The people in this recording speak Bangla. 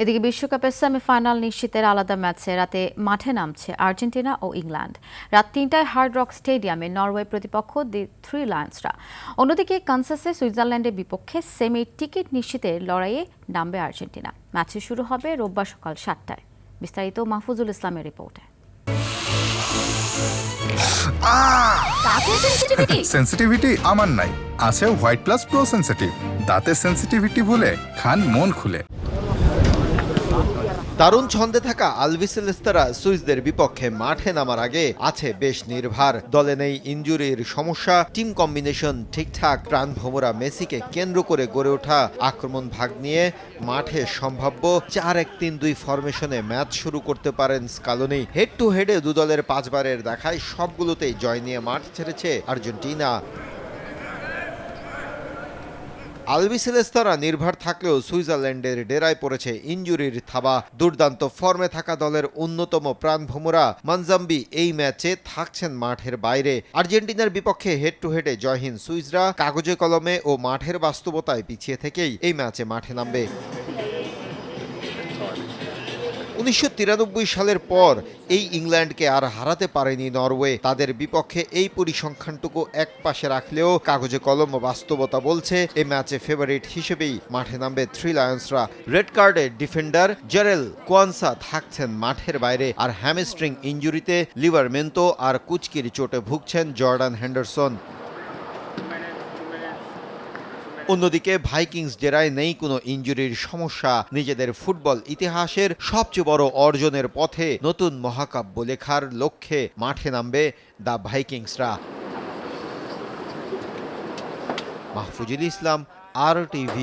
এদিকে বিশ্বকাপের সেমিফাইনাল নিশ্চিতের আলাদা ম্যাচে রাতে মাঠে নামছে আর্জেন্টিনা ও ইংল্যান্ড। রাত ৩টায় হার্ড রক স্টেডিয়ামে নরওয়ে প্রতিপক্ষ দি থ্রি লায়ন্সরা। অন্যদিকে কানসাসে সুইজারল্যান্ডের বিপক্ষে সেমি টিকিট নিশ্চিতের লড়াইয়ে নামবে আর্জেন্টিনা। ম্যাচ শুরু হবে রোববার সকাল ৭টায়। বিস্তারিত মাহফুজুল ইসলামের রিপোর্টে। সেনসিটিভিটি আমার নাই, আছে হোয়াইট প্লাস প্রো সেনসিটিভ। দাঁতের সেনসিটিভিটি ভুলে খান মন খুলে। দারুণ ছন্দে থাকা আলবিসেলেস্তারা সুইসদের বিপক্ষে মাঠে নামার আগে আছে বেশ নির্ভার। দলে নেই ইনজুরির সমস্যা, টিম কম্বিনেশন ঠিকঠাক। প্রাণভোমরা মেসিকে কেন্দ্র করে গড়ে ওঠা আক্রমণ ভাগ নিয়ে মাঠে সম্ভাব্য ৪-১-৩-২ ফরমেশনে ম্যাচ শুরু করতে পারেন স্কালোনি। হেড টু হেডে দু দলের ৫ বারের দেখায় সবগুলোতেই জয় নিয়ে মাঠ ছেড়েছে আর্জেন্টিনা। আলবিসেলেস্তারা নির্ভর থাকলেও সুইজারল্যান্ডের ডেরায় পড়েছে ইনজুরির থাবা। দুর্দান্ত ফর্মে থাকা দলের অন্যতম প্রাণভোমরা মানজাম্বি এই ম্যাচে থাকছেন মাঠের বাইরে। আর্জেন্টিনার বিপক্ষে হেড টু হেডে জয়হীন সুইসরা কাগজে কলমে ও মাঠের বাস্তবতায় পিছিয়ে থেকেই এই ম্যাচে মাঠে নামবে। ১৯৯৩ সালের পর এই ইংল্যান্ডকে আর হারাতে পারেনি নরওয়ে। তাদের বিপক্ষে এই পরিসংখ্যানটুকু এক পাশে রাখলেও কাগজে কলম বাস্তবতা বলছে এই ম্যাচে ফেভারিট হিসেবেই মাঠে নামবে থ্রি লায়ন্সরা। রেড কার্ডে ডিফেন্ডার জেরেল কোয়ানসা থাকছেন মাঠের বাইরে, আর হ্যামস্ট্রিং ইনজুরিতে লিভারমেন্তো আর কুচকির চোটে ভুগছেন জর্ডান হেন্ডারসন। অন্যদিকে ভাইকিংস ডেরায় নেই কোনো ইনজুরির সমস্যা। নিজেদের ফুটবল ইতিহাসের সবচেয়ে বড় অর্জনের পথে নতুন মহাকাব্য লেখার লক্ষ্যে মাঠে নামবে দ্য ভাইকিংসরা। মাহফুজুল ইসলাম, RTV।